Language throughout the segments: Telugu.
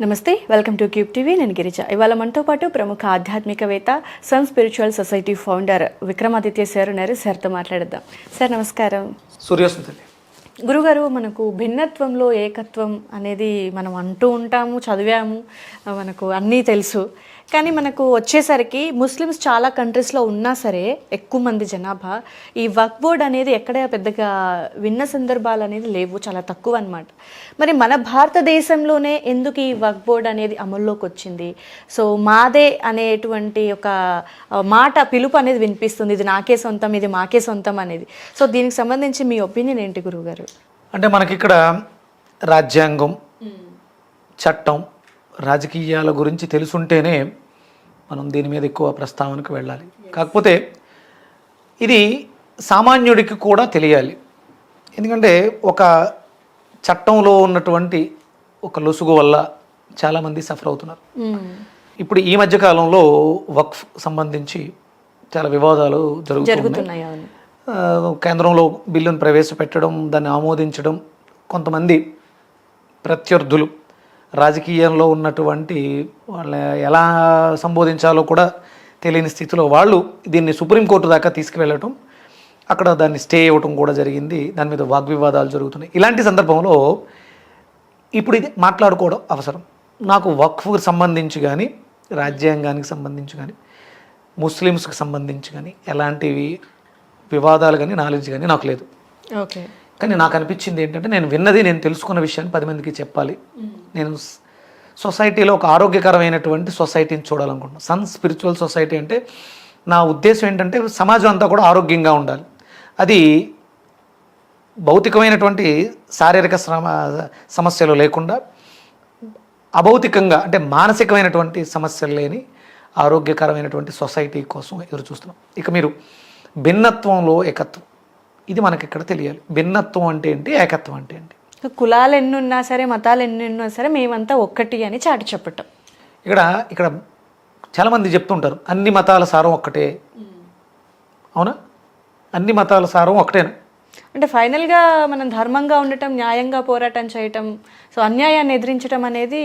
నమస్తే, వెల్కమ్ టు క్యూబ్ టీవీ. నేను గిరిజ. ఇవాళ మనతో పాటు ప్రముఖ ఆధ్యాత్మికవేత్త, sun spiritual society founder Vikramaditya sir ఉన్నారు. సార్తో మాట్లాడదాం. సార్ నమస్కారం. సూర్యోస్మితల్లి. గురుగారు, మనకు భిన్నత్వంలో ఏకత్వం అనేది మనం అంటూ ఉంటాము, చదివాము, మనకు అన్నీ తెలుసు. కానీ మనకు వచ్చేసరికి ముస్లిమ్స్ చాలా కంట్రీస్లో ఉన్నా సరే ఎక్కువ మంది జనాభా ఈ వక్ఫ్ బోర్డ్ అనేది ఎక్కడ పెద్దగా విన్న సందర్భాలు అనేది లేవు, చాలా తక్కువ అన్నమాట. మరి మన భారతదేశంలోనే ఎందుకు ఈ వక్ఫ్ బోర్డ్ అనేది అమల్లోకి వచ్చింది? సో మాదే అనేటువంటి ఒక మాట, పిలుపు అనేది వినిపిస్తుంది, ఇది నాకే సొంతం, ఇది మాకే సొంతం అనేది. సో దీనికి సంబంధించి మీ ఒపీనియన్ ఏంటి గురువుగారు? అంటే మనకి ఇక్కడ రాజ్యాంగం, చట్టం, రాజకీయాల గురించి తెలుసుంటేనే మనం దీని మీద ఎక్కువ ప్రస్తావనకు వెళ్ళాలి. కాకపోతే ఇది సామాన్యుడికి కూడా తెలియాలి. ఎందుకంటే ఒక చట్టంలో ఉన్నటువంటి ఒక లొసుగు వల్ల చాలామంది సఫర్ అవుతున్నారు. ఇప్పుడు ఈ మధ్యకాలంలో వక్ఫ్ సంబంధించి చాలా వివాదాలు జరుగుతున్నాయి. కేంద్రంలో బిల్లును ప్రవేశపెట్టడం, దాన్ని ఆమోదించడం, కొంతమంది ప్రత్యర్థులు రాజకీయంలో ఉన్నటువంటి వాళ్ళ ఎలా సంబోధించాలో కూడా తెలియని స్థితిలో వాళ్ళు దీన్ని సుప్రీంకోర్టు దాకా తీసుకువెళ్ళటం, అక్కడ దాన్ని స్టే ఇవ్వటం కూడా జరిగింది. దాని మీద వాగ్వివాదాలు జరుగుతున్నాయి. ఇలాంటి సందర్భంలో ఇప్పుడు ఇది మాట్లాడుకోవడం అవసరం. నాకు వక్ఫ్కి సంబంధించి కానీ, రాజ్యాంగానికి సంబంధించి కానీ, ముస్లిమ్స్కి సంబంధించి కానీ ఎలాంటివి వివాదాలు కానీ, నాలెడ్జ్ కానీ నాకు లేదు. ఓకే. కానీ నాకు అనిపించింది ఏంటంటే, నేను విన్నది, నేను తెలుసుకున్న విషయాన్ని 10 మందికి చెప్పాలి. నేను సొసైటీలో ఒక ఆరోగ్యకరమైనటువంటి సొసైటీని చూడాలనుకుంటున్నాను. సన్ స్పిరిచువల్ సొసైటీ అంటే నా ఉద్దేశం ఏంటంటే సమాజం అంతా కూడా ఆరోగ్యంగా ఉండాలి. అది భౌతికమైనటువంటి శారీరక సమస్యలు లేకుండా అభౌతికంగా అంటే మానసికమైనటువంటి సమస్యలు లేని ఆరోగ్యకరమైనటువంటి సొసైటీ కోసం ఎదురు చూస్తున్నాం. ఇక మీరు భిన్నత్వంలో ఏకత్వం, ఇది మనకి ఇక్కడ తెలియాలి. భిన్నత్వం అంటే ఏంటి, ఏకత్వం అంటే ఏంటి? కులాలు ఎన్ని ఉన్నా సరే, మతాలు ఎన్ని ఉన్నా సరే, మేమంతా ఒక్కటి అని చాటి చెప్పటం. ఇక్కడ చాలామంది చెప్తుంటారు అన్ని మతాల సారం ఒక్కటే. అవునా? అన్ని మతాల సారం ఒకటేనా? అంటే ఫైనల్గా మనం ధర్మంగా ఉండటం, న్యాయంగా పోరాటం చేయటం, సో అన్యాయాన్ని ఎదిరించడం అనేది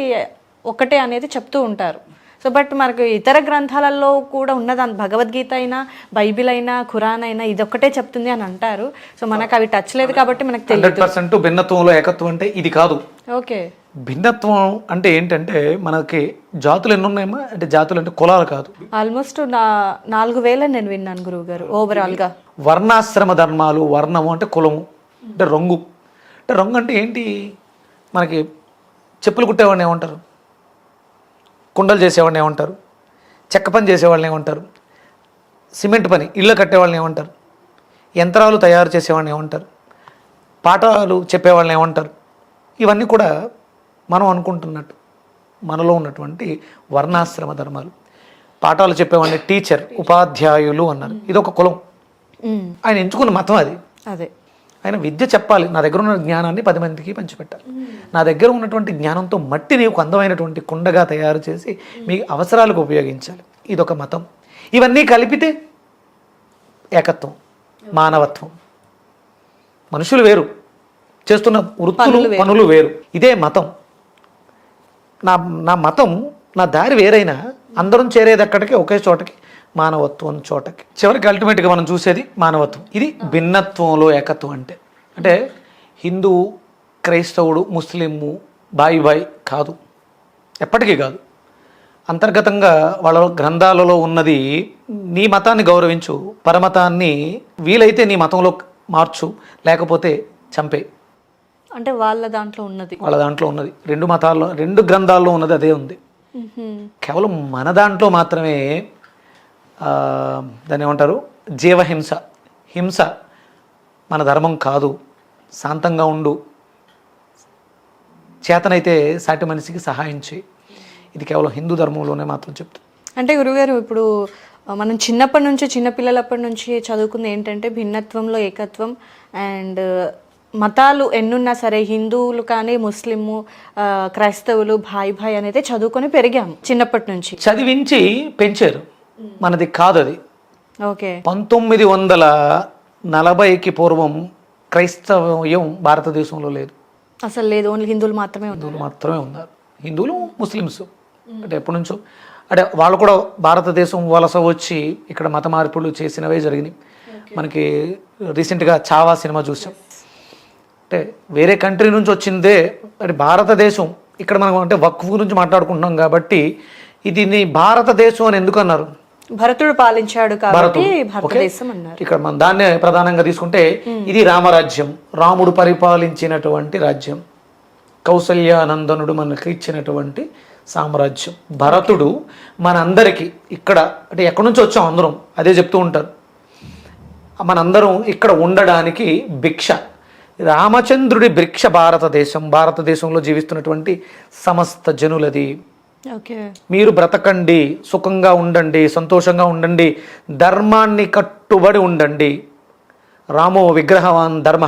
ఒక్కటే అనేది చెప్తూ ఉంటారు. సో బట్ మనకు ఇతర గ్రంథాలలో కూడా ఉన్నదాని, భగవద్గీత అయినా, బైబిల్ అయినా, ఖురాన్ అయినా ఇదొక్కటే చెప్తుంది అని అంటారు. సో మనకు అవి టచ్ లేదు కాబట్టి మనకు తెలియదు. 100% భిన్నత్వంలో ఏకత్వం అంటే ఇది కాదు. ఓకే. భిన్నత్వం అంటే ఏంటంటే మనకి జాతులు ఎన్ని ఉన్నాయమ్మా అంటే, జాతులు అంటే కులాలు కాదు. ఆల్మోస్ట్ 4,000 నేను విన్నాను గురువు గారు ఓవరాల్గా. వర్ణాశ్రమ ధర్మాలు, వర్ణము అంటే కులము, అంటే రంగు. అంటే రంగు అంటే ఏంటి? మనకి చెప్పులు కుట్టేవాడిని ఏమంటారు? కుండలు చేసేవాడిని ఏమంటారు? చెక్క పని చేసేవాళ్ళని ఏమంటారు? సిమెంట్ పని, ఇళ్ళు కట్టేవాళ్ళని ఏమంటారు? యంత్రాలు తయారు చేసేవాళ్ళని ఏమంటారు? పాఠాలు చెప్పేవాళ్ళని ఏమంటారు? ఇవన్నీ కూడా మనం అనుకుంటున్నట్టు మనలో ఉన్నటువంటి వర్ణాశ్రమ ధర్మాలు. పాఠాలు చెప్పేవాడిని టీచర్, ఉపాధ్యాయులు అన్నారు. ఇదొక కులం. ఆయన ఎంచుకున్న మతం అది. అదే ఆయన విద్య చెప్పాలి. నా దగ్గర ఉన్న జ్ఞానాన్ని 10 మందికి పంచిపెట్టాలి. నా దగ్గర ఉన్నటువంటి జ్ఞానంతో మట్టిని ఒక అందమైనటువంటి కుండగా తయారు చేసి మీ అవసరాలకు ఉపయోగించాలి. ఇదొక మతం. ఇవన్నీ కలిపితే ఏకత్వం, మానవత్వం. మనుషులు వేరు, చేస్తున్న వృత్తులు, పనులు వేరు. ఇదే మతం. నా మతం, నా దారి వేరైనా అందరం చేరేది ఎక్కడికి, ఒకే చోటకి, మానవత్వం చోటకి. చివరికి అల్టిమేట్గా మనం చూసేది మానవత్వం. ఇది భిన్నత్వంలో ఏకత్వం అంటే. అంటే హిందూ, క్రైస్తవుడు, ముస్లిము, బాయి కాదు, ఎప్పటికీ కాదు. అంతర్గతంగా వాళ్ళ గ్రంథాలలో ఉన్నది, నీ మతాన్ని గౌరవించు, పరమతాన్ని వీలైతే నీ మతంలో మార్చు, లేకపోతే చంపే. అంటే వాళ్ళ దాంట్లో ఉన్నది, రెండు మతాల్లో, రెండు గ్రంథాల్లో ఉన్నది అదే ఉంది. కేవలం మన దాంట్లో మాత్రమే దాన్ని ఏమంటారు, జీవహింస, హింస మన ధర్మం కాదు, శాంతంగా ఉండు, చేతనైతే సాటి మనిషికి సహాయం చేయి, ఇది కేవలం హిందూ ధర్మంలోనే మాత్రం చెప్తుంది. అంటే గురుగారు, ఇప్పుడు మనం చిన్నప్పటి నుంచి, చిన్నపిల్లలప్పటి నుంచి చదువుకుంది ఏంటంటే భిన్నత్వంలో ఏకత్వం. అండ్ మతాలు ఎన్నున్నా సరే, హిందువులు కానీ, ముస్లిము, క్రైస్తవులు, భాయ్ అనేది చదువుకొని పెరిగాము చిన్నప్పటి నుంచి. చదివించి పెంచారు, మనది కాదు అది. ఓకే. 1940కి పూర్వం క్రైస్తవ్యం భారతదేశంలో లేదు. అసలు లేదు, ఓన్లీ హిందువులు మాత్రమే ఉన్నారు. హిందువులు ముస్లిమ్స్ అంటే ఎప్పటి నుంచో అంటే వాళ్ళు కూడా భారతదేశం వలస వచ్చి ఇక్కడ మత మార్పులు చేసినవే జరిగినాయి. మనకి రీసెంట్గా చావా సినిమా చూసాం. అంటే వేరే కంట్రీ నుంచి వచ్చిందే అంటే భారతదేశం ఇక్కడ మనం అంటే వక్ఫ్ గురించి మాట్లాడుకుంటున్నాం కాబట్టి ఇది భారతదేశం అని ఎందుకు అన్నారు? భరతుడు పాలించాడు కాబట్టి భారతదేశం అన్నారు. ఇక్కడ మనం దాన్నే ప్రధానంగా తీసుకుంటే ఇది రామరాజ్యం, రాముడు పరిపాలించినటువంటి రాజ్యం, కౌసల్యానందనుడు మనకి ఇచ్చినటువంటి సామ్రాజ్యం. భరతుడు మనందరికీ ఇక్కడ అంటే ఎక్కడి నుంచి వచ్చాం అందరం అదే చెప్తూ ఉంటారు. మనందరం ఇక్కడ ఉండడానికి భిక్ష, రామచంద్రుడి భిక్ష భారతదేశం, భారతదేశంలో జీవిస్తున్నటువంటి సమస్త జనులది. మీరు బ్రతకండి, సుఖంగా ఉండండి, సంతోషంగా ఉండండి, ధర్మాన్ని కట్టుబడి ఉండండి. రామో విగ్రహవాన్ ధర్మ,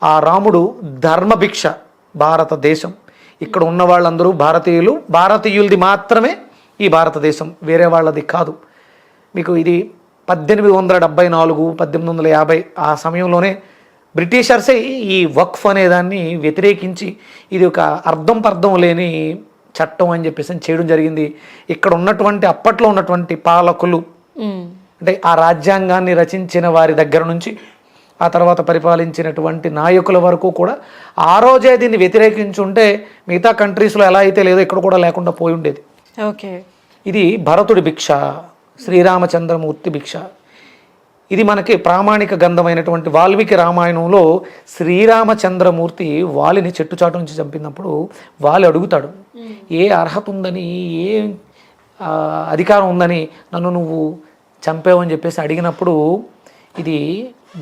ఆ రాముడు ధర్మభిక్ష భారతదేశం. ఇక్కడ ఉన్న వాళ్ళందరూ భారతీయులు, భారతీయులది మాత్రమే ఈ భారతదేశం, వేరే వాళ్ళది కాదు. మీకు ఇది 1874 1850 ఆ సమయంలోనే బ్రిటిషర్సే ఈ వక్ఫ్ అనే దాన్ని వ్యతిరేకించి ఇది ఒక అర్థం పర్థం లేని చట్టం అని చెప్పేసి చేయడం జరిగింది. ఇక్కడ ఉన్నటువంటి అప్పట్లో ఉన్నటువంటి పాలకులు అంటే ఆ రాజ్యాంగాన్ని రచించిన వారి దగ్గర నుంచి ఆ తర్వాత పరిపాలించినటువంటి నాయకుల వరకు కూడా ఆ రోజే దీన్ని వ్యతిరేకించుంటే మిగతా కంట్రీస్లో ఎలా అయితే లేదో ఇక్కడ కూడా లేకుండా పోయి ఉండేది. ఓకే, ఇది భరతుడి భిక్ష, శ్రీరామచంద్రమూర్తి భిక్ష. ఇది మనకి ప్రామాణిక గ్రంథమైనటువంటి వాల్మీకి రామాయణంలో శ్రీరామచంద్రమూర్తి వాలిని చెట్టుచాటు నుంచి చంపినప్పుడు వాలి అడుగుతాడు, ఏ అర్హత ఉందని, ఏ అధికారం ఉందని నన్ను నువ్వు చంపావని చెప్పేసి అడిగినప్పుడు ఇది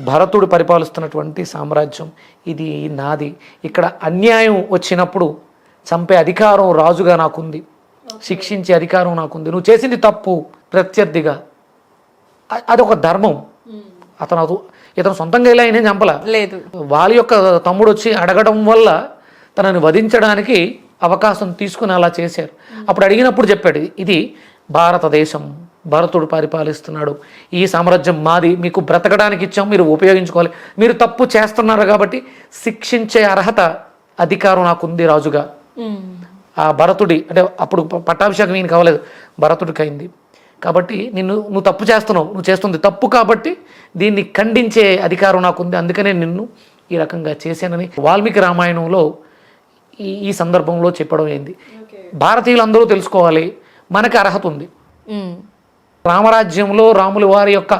భరతుడు పరిపాలిస్తున్నటువంటి సామ్రాజ్యం, ఇది నాది, ఇక్కడ అన్యాయం వచ్చినప్పుడు చంపే అధికారం రాజుగా నాకుంది, శిక్షించే అధికారం నాకుంది, నువ్వు చేసింది తప్పు ప్రత్యర్థిగా, అదొక ధర్మం. ఇతను సొంతంగా ఇలా అయినా చంపల లేదు, వాళ్ళ యొక్క తమ్ముడు వచ్చి అడగడం వల్ల తనని వధించడానికి అవకాశం తీసుకుని అలా చేశారు. అప్పుడు అడిగినప్పుడు చెప్పాడు, ఇది భారతదేశం, భరతుడు పరిపాలిస్తున్నాడు, ఈ సామ్రాజ్యం మాది, మీకు బ్రతకడానికి ఇచ్చాం, మీరు ఉపయోగించుకోవాలి, మీరు తప్పు చేస్తున్నారు కాబట్టి శిక్షించే అర్హత అధికారం నాకుంది రాజుగా. ఆ భరతుడి అంటే అప్పుడు పట్టాభిషేకం ఈయన కావలేదు, భరతుడికి అయింది. కాబట్టి నువ్వు తప్పు చేస్తున్నావు, నువ్వు చేస్తుంది తప్పు కాబట్టి దీన్ని ఖండించే అధికారం నాకుంది, అందుకనే నిన్ను ఈ రకంగా చేశానని వాల్మీకి రామాయణంలో ఈ సందర్భంలో చెప్పడం అయింది. భారతీయులందరూ తెలుసుకోవాలి, మనకి అర్హత ఉంది. రామరాజ్యంలో రాముల వారి యొక్క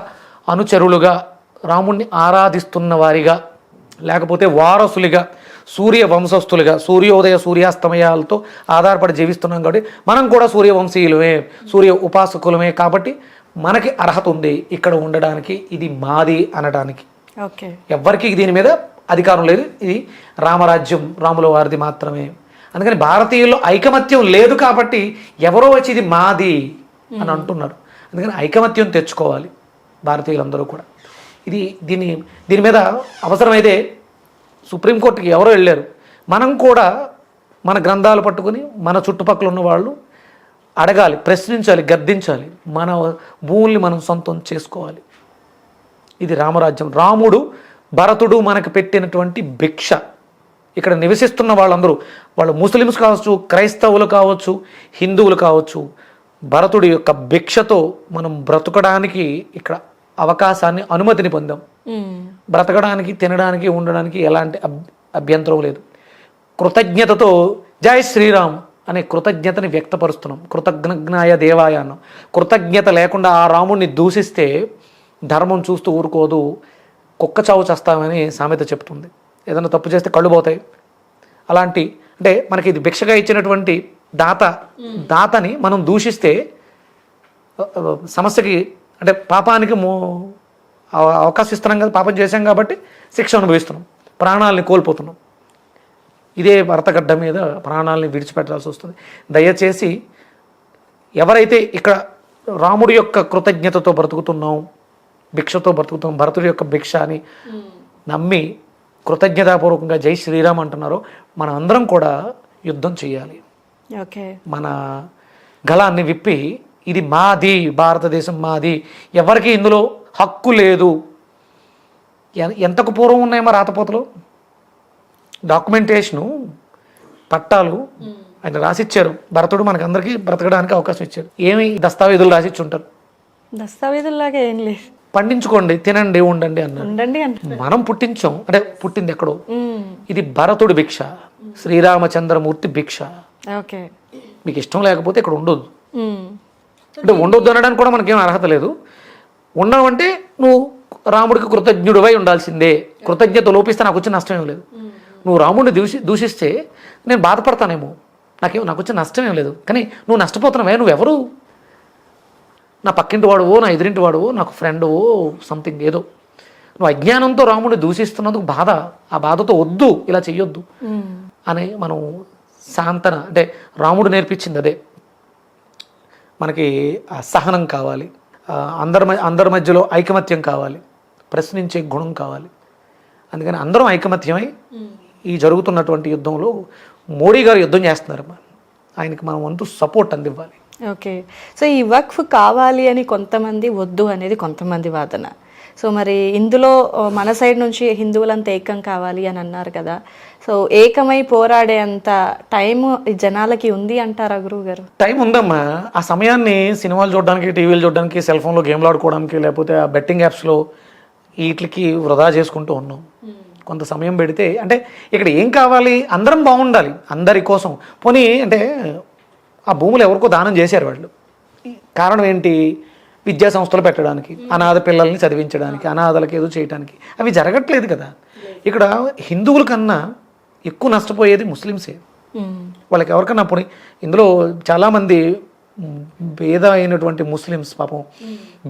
అనుచరులుగా, రాముణ్ణి ఆరాధిస్తున్న వారిగా, లేకపోతే వారసులుగా, సూర్య వంశస్థులుగా, సూర్యోదయ సూర్యాస్తమయాలతో ఆధారపడి జీవిస్తున్నాం కాబట్టి మనం కూడా సూర్యవంశీయులమే, సూర్య ఉపాసకులమే, కాబట్టి మనకి అర్హత ఉంది ఇక్కడ ఉండడానికి, ఇది మాది అనడానికి. ఎవ్వరికి దీని మీద అధికారం లేదు, ఇది రామరాజ్యం రాముల వారిది మాత్రమే. అందుకని భారతీయుల్లో ఐకమత్యం లేదు కాబట్టి ఎవరో వచ్చి ఇది మాది అని అంటున్నారు. అందుకని ఐకమత్యం తెచ్చుకోవాలి భారతీయులందరూ కూడా. దీని మీద అవసరమైతే సుప్రీంకోర్టుకి ఎవరో వెళ్ళారు, మనం కూడా మన గ్రంథాలు పట్టుకుని మన చుట్టుపక్కల ఉన్న వాళ్ళు అడగాలి, ప్రశ్నించాలి, గద్దించాలి, మన భూముల్ని మనం సొంతం చేసుకోవాలి. ఇది రామరాజ్యం, రాముడు భరతుడు మనకు పెట్టినటువంటి భిక్ష. ఇక్కడ నివసిస్తున్న వాళ్ళందరూ, వాళ్ళు ముస్లిమ్స్ కావచ్చు, క్రైస్తవులు కావచ్చు, హిందువులు కావచ్చు, భరతుడి యొక్క భిక్షతో మనం బ్రతకడానికి ఇక్కడ అవకాశాన్ని, అనుమతిని పొందాం. బ్రతకడానికి, తినడానికి, ఉండడానికి ఎలాంటి అభ్యంతరం లేదు. కృతజ్ఞతతో జై శ్రీరామ్ అనే కృతజ్ఞతని వ్యక్తపరుస్తున్నాం. కృతజ్ఞాయ దేవాయ అన్నాం. కృతజ్ఞత లేకుండా ఆ రాముడిని దూషిస్తే ధర్మం చూస్తూ ఊరుకోదు, కుక్క చావు చేస్తామని సామెత చెప్తుంది. ఏదైనా తప్పు చేస్తే కళ్ళు పోతాయి. అలాంటి అంటే మనకి ఇది భిక్షగా ఇచ్చినటువంటి దాతని మనం దూషిస్తే సమస్యకి అంటే పాపానికి అవకాశం ఇస్తున్నాం కదా, పాపం చేశాం కాబట్టి శిక్ష అనుభవిస్తున్నాం, ప్రాణాలని కోల్పోతున్నాం. ఇదే భరతగడ్డ మీద ప్రాణాలని విడిచిపెట్టాల్సి వస్తుంది. దయచేసి ఎవరైతే ఇక్కడ రాముడి యొక్క కృతజ్ఞతతో బ్రతుకుతున్నాం, భిక్షతో బ్రతుకుతున్నాం, భరతుడి యొక్క భిక్ష అని నమ్మి కృతజ్ఞతాపూర్వకంగా జై శ్రీరామ్ అంటున్నారో మనం అందరం కూడా యుద్ధం చేయాలి. మన గళాన్ని విప్పి ఇది మాది, భారతదేశం మాది, ఎవరికి ఇందులో హక్కు లేదు. ఎంతకు పూర్వం ఉన్నాయేమో రాతపోతలు, డాక్యుమెంటేషను, పట్టాలు ఆయన రాసిచ్చారు. భరతుడు మనకందరికీ బ్రతకడానికి అవకాశం ఇచ్చాడు. ఏమి దస్తావేజులు రాసిచ్చి ఉంటారు. దస్తావేజుల్లాగా ఏం లేదు, పండించుకోండి, తినండి, ఉండండి అన్నారు. ఉండండి అంటే మనం పుట్టించాం అంటే పుట్టింది ఎక్కడో. ఇది భరతుడి భిక్ష, శ్రీరామచంద్రమూర్తి భిక్ష. ఓకే. మీకు ఇష్టం లేకపోతే ఇక్కడ ఉండొద్దు. అంటే ఉండొద్దు అనడానికి కూడా మనకేం అర్హత లేదు. ఉండవంటే నువ్వు రాముడికి కృతజ్ఞుడివై ఉండాల్సిందే. కృతజ్ఞత లోపిస్తే నాకు వచ్చిన నష్టం ఏం లేదు. నువ్వు రాముడిని దూషిస్తే నేను బాధపడతానేమో, నాకు వచ్చిన నష్టం ఏం లేదు. కానీ నువ్వు నష్టపోతున్నావే, నువ్వెవరు? నా పక్కింటి వాడువో, నా ఎదురింటి వాడువో, నాకు ఫ్రెండ్వో, సంథింగ్ ఏదో. నువ్వు అజ్ఞానంతో రాముడిని దూషిస్తున్నందుకు బాధ. ఆ బాధతో వద్దు, ఇలా చెయ్యొద్దు అని మనం శాంతన, అంటే రాముడు నేర్పించింది అదే. మనకి ఆ సహనం కావాలి, అందరి మధ్యలో ఐకమత్యం కావాలి, ప్రశ్నించే గుణం కావాలి. అందుకని అందరం ఐకమత్యమై ఈ జరుగుతున్నటువంటి యుద్ధంలో మోడీ గారు యుద్ధం చేస్తున్నారమ్మా. ఆయనకి మనం వంతు సపోర్ట్ అందివ్వాలి. ఓకే. సో ఈ వక్ఫ్ కావాలి అని కొంతమంది, వద్దు అనేది కొంతమంది వాదన. సో మరి ఇందులో మన సైడ్ నుంచి హిందువులంతా ఏకం కావాలి అని అన్నారు కదా. సో ఏకమై పోరాడే అంత టైం ఈ జనాలకి ఉంది అంటారా గురువు గారు? టైం ఉందమ్మా. ఆ సమయాన్ని సినిమాలు చూడడానికి, టీవీలు చూడడానికి, సెల్ ఫోన్లో గేమ్లు ఆడుకోవడానికి, లేకపోతే ఆ బెట్టింగ్ యాప్స్లో వీటికి వృధా చేసుకుంటూ ఉన్నాం. కొంత సమయం పెడితే, అంటే ఇక్కడ ఏం కావాలి, అందరం బాగుండాలి, అందరి కోసం. పోనీ అంటే ఆ భూములు ఎవరికో దానం చేశారు వాళ్ళు. కారణం ఏంటి? విద్యా సంస్థలు పెట్టడానికి, అనాథ పిల్లల్ని చదివించడానికి, అనాథలకు ఏదో చేయడానికి. అవి జరగట్లేదు కదా. ఇక్కడ హిందువుల కన్నా ఎక్కువ నష్టపోయేది ముస్లిమ్సే. వాళ్ళకి ఎవరికన్నా పోనీ ఇందులో చాలామంది పేద అయినటువంటి ముస్లిమ్స్ పాపం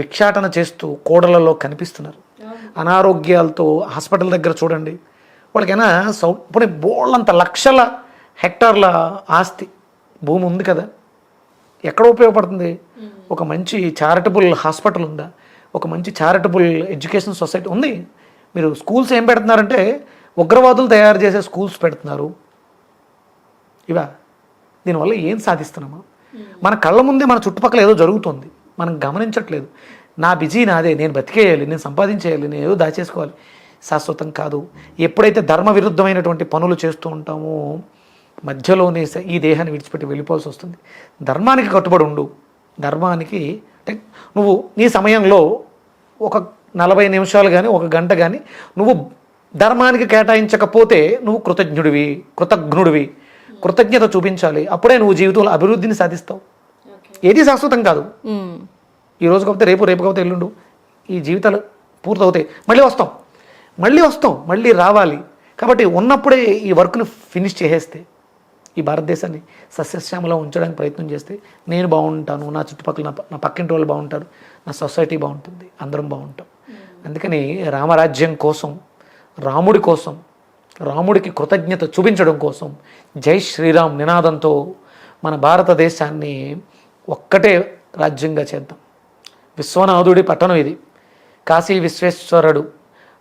భిక్షాటన చేస్తూ కోడలలో కనిపిస్తున్నారు. అనారోగ్యాలతో హాస్పిటల్ దగ్గర చూడండి. వాళ్ళకైనా పోనీ బోళ్ళంత లక్షల హెక్టార్ల ఆస్తి భూమి ఉంది కదా, ఎక్కడ ఉపయోగపడుతుంది? ఒక మంచి చారిటబుల్ హాస్పిటల్ ఉందా? ఒక మంచి చారిటబుల్ ఎడ్యుకేషన్ సొసైటీ ఉంది. మీరు స్కూల్స్ ఏం పెడుతున్నారంటే ఉగ్రవాదులు తయారు చేసే స్కూల్స్ పెడుతున్నారు. ఇవా దీనివల్ల ఏం సాధిస్తున్నామా? మన కళ్ళ ముందే మన చుట్టుపక్కల ఏదో జరుగుతుంది, మనం గమనించట్లేదు. నా బిజీ నాదే, నేను బతికేయాలి, నేను సంపాదించేయాలి, నేను ఏదో దాచేసుకోవాలి. శాశ్వతం కాదు. ఎప్పుడైతే ధర్మ విరుద్ధమైనటువంటి పనులు చేస్తూ ఉంటామో మధ్యలోనే ఈ దేహాన్ని విడిచిపెట్టి వెళ్ళిపోవాల్సి వస్తుంది. ధర్మానికి కట్టుబడి ఉండు. ధర్మానికి అంటే నువ్వు నీ సమయంలో ఒక 40 నిమిషాలు కానీ ఒక గంట కానీ నువ్వు ధర్మానికి కేటాయించకపోతే నువ్వు కృతజ్ఞుడివి. కృతజ్ఞత చూపించాలి. అప్పుడే నువ్వు జీవితంలో అభివృద్ధిని సాధిస్తావు. ఏది శాశ్వతం కాదు. ఈ రోజు కాకపోతే రేపు కాకపోతే ఎల్లుండు ఈ జీవితాలు పూర్తవుతాయి. మళ్ళీ వస్తాం, మళ్ళీ రావాలి. కాబట్టి ఉన్నప్పుడే ఈ వర్క్ను ఫినిష్ చేసేస్తే, ఈ భారతదేశాన్ని సస్యశ్యామలో ఉంచడానికి ప్రయత్నం చేస్తే నేను బాగుంటాను, నా చుట్టుపక్కల నా పక్కింటి వాళ్ళు బాగుంటారు, నా సొసైటీ బాగుంటుంది, అందరం బాగుంటాం. అందుకని రామరాజ్యం కోసం, రాముడి కోసం, రాముడికి కృతజ్ఞత చూపించడం కోసం జై శ్రీరామ్ నినాదంతో మన భారతదేశాన్ని ఒక్కటే రాజ్యంగా చేద్దాం. విశ్వనాథుడి పట్టణం ఇది. కాశీ విశ్వేశ్వరుడు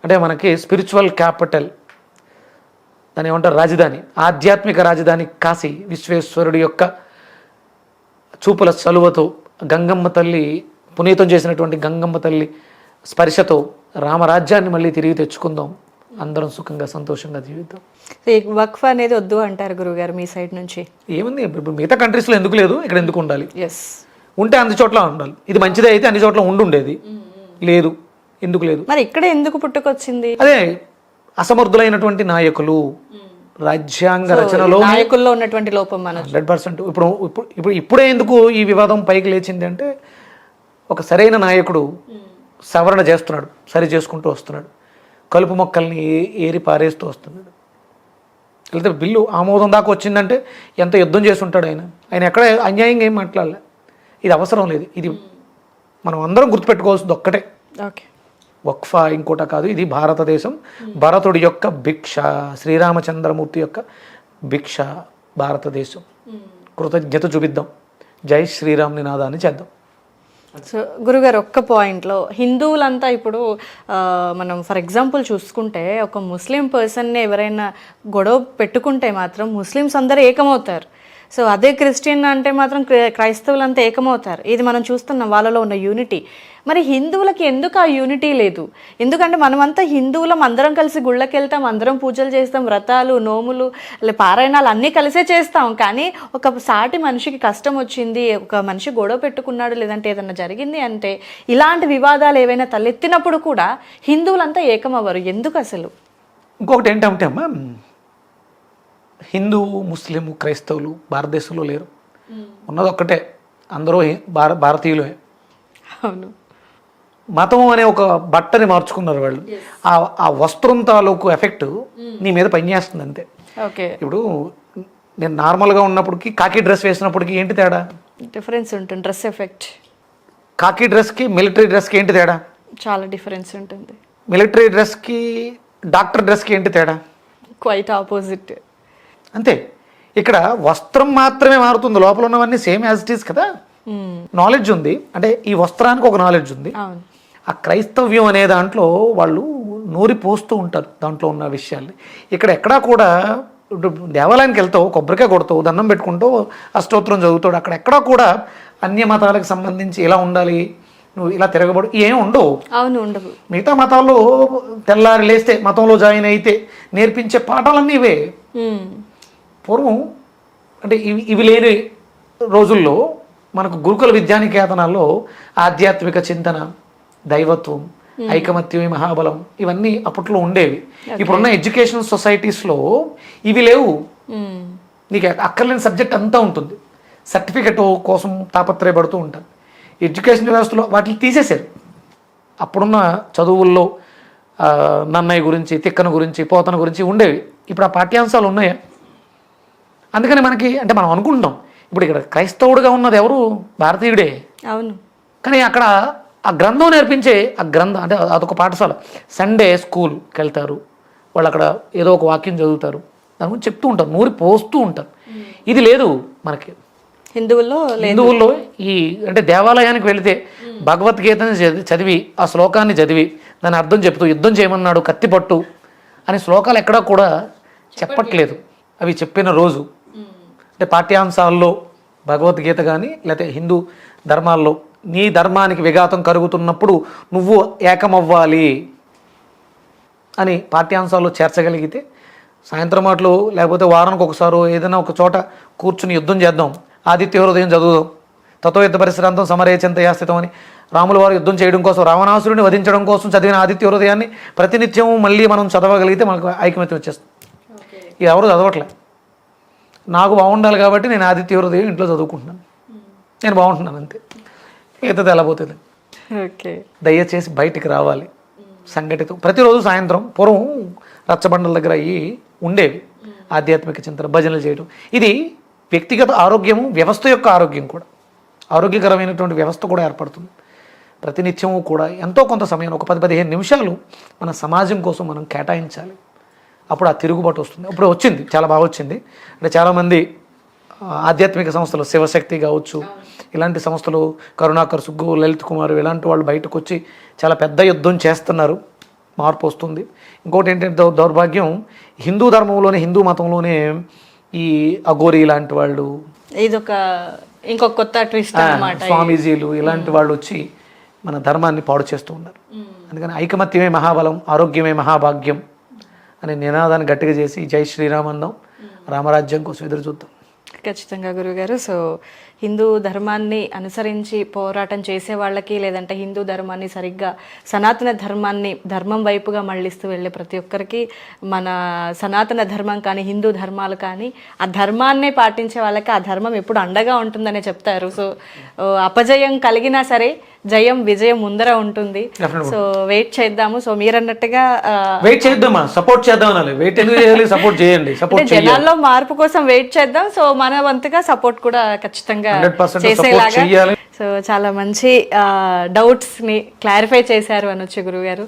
అంటే మనకి స్పిరిచువల్ క్యాపిటల్, దాని ఏమంటారు, రాజధాని, ఆధ్యాత్మిక రాజధాని కాశీ. విశ్వేశ్వరుడి యొక్క చూపుల చలువతో గంగమ్మ తల్లి పునీతం చేసినటువంటి గంగమ్మ తల్లి స్పర్శతో రామరాజ్యాన్ని మళ్ళీ తిరిగి తెచ్చుకుందాం. అందరం సుఖంగా సంతోషంగా జీవిద్దాం. వక్ఫ్ అనేది వద్దు అంటారు గురుగారు మీ సైడ్ నుంచి? ఏముంది, ఇప్పుడు మిగతా కంట్రీస్లో ఎందుకు లేదు, ఇక్కడ ఎందుకు ఉండాలి? ఎస్, ఉంటే అన్ని చోట్ల ఉండాలి. ఇది మంచిదే అయితే అన్ని చోట్ల ఉండేది. లేదు, ఎందుకు లేదు? మరి ఇక్కడ ఎందుకు పుట్టుకొచ్చింది? అదే అసమర్థులైనటువంటి నాయకులు, రాజ్యాంగ రచనలో నాయకుల్లో ఉన్నటువంటి లోపం. 100%. ఇప్పుడే ఎందుకు ఈ వివాదం పైకి లేచింది అంటే, ఒక సరైన నాయకుడు సవరణ చేస్తున్నాడు, సరి చేసుకుంటూ వస్తున్నాడు, కలుపు మొక్కల్ని ఏరి పారేస్తూ వస్తున్నాడు. లేకపోతే బిల్లు ఆమోదం దాకా వచ్చిందంటే ఎంత యుద్ధం చేసి ఉంటాడు ఆయన ఎక్కడ అన్యాయంగా ఏం మాట్లాడలే. ఇది అవసరం లేదు. ఇది మనం అందరం గుర్తుపెట్టుకోవాల్సింది ఒక్కటే, ఓకే, వక్ఫా ఇంకోట కాదు. ఇది భారతదేశం, భరతుడి యొక్క భిక్ష, శ్రీరామచంద్రమూర్తి యొక్క భిక్ష భారతదేశం. కృతజ్ఞత చూపిద్దాం, జై శ్రీరామ్ నినాదాన్ని చేద్దాం. సో గురుగారు, ఒక్క పాయింట్లో హిందువులంతా ఇప్పుడు మనం ఫర్ ఎగ్జాంపుల్ చూసుకుంటే ఒక ముస్లిం పర్సన్ని ఎవరైనా గొడవ పెట్టుకుంటే మాత్రం ముస్లిమ్స్ అందరూ ఏకమవుతారు. సో అదే క్రిస్టియన్ అంటే మాత్రం క్రైస్తవులంతా ఏకమవుతారు. ఇది మనం చూస్తున్నాం వాళ్ళలో ఉన్న యూనిటీ. మరి హిందువులకి ఎందుకు ఆ యూనిటీ లేదు? ఎందుకంటే మనమంతా హిందువులం, అందరం కలిసి గుళ్ళకి వెళ్తాం, అందరం పూజలు చేస్తాం, వ్రతాలు, నోములు, పారాయణాలు అన్నీ కలిసే చేస్తాం. కానీ ఒక సాటి మనిషికి కష్టం వచ్చింది, ఒక మనిషి గొడవ పెట్టుకున్నాడు, లేదంటే ఏదన్నా జరిగింది అంటే, ఇలాంటి వివాదాలు ఏవైనా తలెత్తినప్పుడు కూడా హిందువులంతా ఏకమవ్వరు. ఎందుకు అసలు? ఇంకొకటి ఏంటంటే అమ్మా, హిందూ, ముస్లిం, క్రైస్తవులు భారతదేశంలో లేరు. ఉన్నది ఒక్కటే, అందరూ భారతీయులే. అవును. మతం అనే ఒక బట్టని మార్చుకున్నారు వాళ్ళు. ఆ వస్త్రం తాలూకు ఎఫెక్ట్ నీ మీద పనిచేస్తుంది అంతే. ఓకే. ఇప్పుడు నేను నార్మల్గా ఉన్నప్పటికీ కాకి డ్రెస్ వేసినప్పటికీ ఏంటి తేడా? డిఫరెన్స్ ఉంటుంది. Dress effect. కాకి డ్రెస్కి మిలిటరీ డ్రెస్కి ఏంటి తేడా? చాలా డిఫరెన్స్ ఉంటుంది. మిలిటరీ డ్రెస్కి డాక్టర్ డ్రెస్కి ఏంటి తేడా? Quite opposite. అంతే. ఇక్కడ వస్త్రం మాత్రమే మారుతుంది, లోపల ఉన్నవన్నీ సేమ్ యాజ్ ఇట్ ఈస్ కదా. నాలెడ్జ్ ఉంది అంటే ఈ వస్త్రానికి ఒక నాలెడ్జ్ ఉంది. అవును. ఆ క్రైస్తవ్యం అనే దాంట్లో వాళ్ళు నూరి పోస్తూ ఉంటారు దాంట్లో ఉన్న విషయాల్ని. ఇక్కడ ఎక్కడా కూడా దేవాలయానికి వెళ్తావు, కొబ్బరికాయ కొడతావు, దండం పెట్టుకుంటావు, అష్టోత్తరం చదువుతాడు. అక్కడ ఎక్కడా కూడా అన్య మతాలకు సంబంధించి ఇలా ఉండాలి, నువ్వు ఇలా తిరగబడు ఏం ఉండవు. అవును, ఉండవు. మిగతా మతాల్లో తెల్లారి లేస్తే మతంలో జాయిన్ అయితే నేర్పించే పాఠాలన్నీ ఇవే. పూర్వం అంటే ఇవి లేని రోజుల్లో మనకు గురుకుల విద్యానికేతనాల్లో ఆధ్యాత్మిక చింతన, దైవత్వం, ఐకమత్యమే మహాబలం ఇవన్నీ అప్పట్లో ఉండేవి. ఇప్పుడున్న ఎడ్యుకేషన్ సొసైటీస్లో ఇవి లేవు. నీకు అక్కర్లేని సబ్జెక్ట్ అంతా ఉంటుంది, సర్టిఫికెట్ కోసం తాపత్రయపడుతూ ఉంటారు. ఎడ్యుకేషన్ వ్యవస్థలో వాటిని తీసేశారు. అప్పుడున్న చదువుల్లో నన్నయ్య గురించి, తిక్కన గురించి, పోతన గురించి ఉండేవి. ఇప్పుడు ఆ పాఠ్యాంశాలు ఉన్నాయా? అందుకని మనకి అంటే మనం అనుకుంటాం ఇప్పుడు ఇక్కడ క్రైస్తవుడిగా ఉన్నది ఎవరు? భారతీయుడే. అవును. కానీ అక్కడ ఆ గ్రంథం నేర్పించే ఆ గ్రంథం అంటే అదొక పాఠశాల. సండే స్కూల్కి వెళ్తారు వాళ్ళు, అక్కడ ఏదో ఒక వాక్యం చదువుతారు, దాని గురించి చెప్తూ ఉంటారు, నూరి పోస్తూ ఉంటారు. ఇది లేదు మనకి హిందువుల్లో. ఈ అంటే దేవాలయానికి వెళితే భగవద్గీతని చదివి ఆ శ్లోకాన్ని చదివి దాని అర్థం చెప్తూ యుద్ధం చేయమన్నాడు కత్తిపట్టు అనే శ్లోకాలు ఎక్కడా కూడా చెప్పట్లేదు. అవి చెప్పిన రోజు అంటే పాఠ్యాంశాల్లో భగవద్గీత కానీ లేకపోతే హిందూ ధర్మాల్లో నీ ధర్మానికి విఘాతం కలుగుతున్నప్పుడు నువ్వు ఏకమవ్వాలి అని పాఠ్యాంశాల్లో చేర్చగలిగితే సాయంత్రం మాటలు లేకపోతే వారానికి ఒకసారి ఏదైనా ఒక చోట కూర్చుని యుద్ధం చేద్దాం, ఆదిత్య హృదయం చదువుదాం, తతో యుద్ధ పరిశ్రాంతం సమరేచంత యాస్థితం అని రాముల వారు యుద్ధం చేయడం కోసం, రావణాసురుడిని వధించడం కోసం చదివిన ఆదిత్య హృదయాన్ని ప్రతినిత్యం మళ్ళీ మనం చదవగలిగితే మనకు ఐకమత్యం వచ్చేస్తుంది. ఇది ఎవరు చదవట్లే. నాకు బాగుండాలి కాబట్టి నేను ఆదిత్య హృదయం ఇంట్లో చదువుకుంటున్నాను, నేను బాగుంటున్నాను అంతే. మిగతాది ఎలా పోతుంది? ఓకే. దయచేసి బయటికి రావాలి సంఘటితం. ప్రతిరోజు సాయంత్రం పూర్వం రచ్చబండల దగ్గర అయ్యి ఉండేవి ఆధ్యాత్మిక చింతన, భజనలు చేయడం. ఇది వ్యక్తిగత ఆరోగ్యము, వ్యవస్థ యొక్క ఆరోగ్యం కూడా, ఆరోగ్యకరమైనటువంటి వ్యవస్థ కూడా ఏర్పడుతుంది. ప్రతినిత్యము కూడా ఎంతో కొంత సమయం, ఒక 10-15 నిమిషాలు మన సమాజం కోసం మనం కేటాయించాలి. అప్పుడు ఆ తిరుగుబాటు వస్తుంది. అప్పుడు వచ్చింది, చాలా బాగా వచ్చింది. అంటే చాలామంది ఆధ్యాత్మిక సంస్థలు, శివశక్తి కావచ్చు, ఇలాంటి సంస్థలు, కరుణాకర్ సుగ్గు, లలిత్ కుమార్ ఇలాంటి వాళ్ళు బయటకు వచ్చి చాలా పెద్ద యుద్ధం చేస్తున్నారు, మార్పు వస్తుంది. ఇంకోటి ఏంటంటే దౌర్భాగ్యం, హిందూ ధర్మంలోనే, హిందూ మతంలోనే ఈ అఘోరీ లాంటి వాళ్ళు, ఇదొక ఇంకొక కొత్త ట్విస్ట్ అన్నమాట, స్వామీజీలు ఇలాంటి వాళ్ళు వచ్చి మన ధర్మాన్ని పాడు చేస్తూ ఉన్నారు. అందుకని ఐకమత్యమే మహాబలం, ఆరోగ్యమే మహాభాగ్యం అనే నినాదాన్ని గట్టిగా చేసి జై శ్రీరామ్ అందాం, రామరాజ్యం కోసం ఎదురు చూద్దాం. ఖచ్చితంగా గురువుగారు. సో హిందూ ధర్మాన్ని అనుసరించి పోరాటం చేసే వాళ్ళకి, లేదంటే హిందూ ధర్మాన్ని సరిగ్గా సనాతన ధర్మం వైపుగా మళ్ళిస్తూ వెళ్ళే ప్రతి ఒక్కరికి మన సనాతన ధర్మం కానీ హిందూ ధర్మాలు కానీ ఆ ధర్మాన్నే పాటించే వాళ్ళకి ఆ ధర్మం ఎప్పుడు అండగా ఉంటుందనే చెప్తారు. సో అపజయం కలిగినా సరే జయం, విజయం ముందర ఉంటుంది. సో వెయిట్ చేద్దాము. సో మీరన్నట్టుగా వెయిట్ చేద్దామా, సపోర్ట్ చేద్దాం అనాలి. వెయిట్ ఎందుకు చేయాలి? సపోర్ట్ చేయండి. సపోర్ట్ జనాల్లో మార్పు కోసం వెయిట్ చేద్దాం. సో మన వంతుగా సపోర్ట్ కూడా ఖచ్చితంగా 100% చేసేలాగా. చేయాలి. సో చాలా మంచి డౌట్స్ ని క్లారిఫై చేశారు అనొచ్చు గురువు గారు.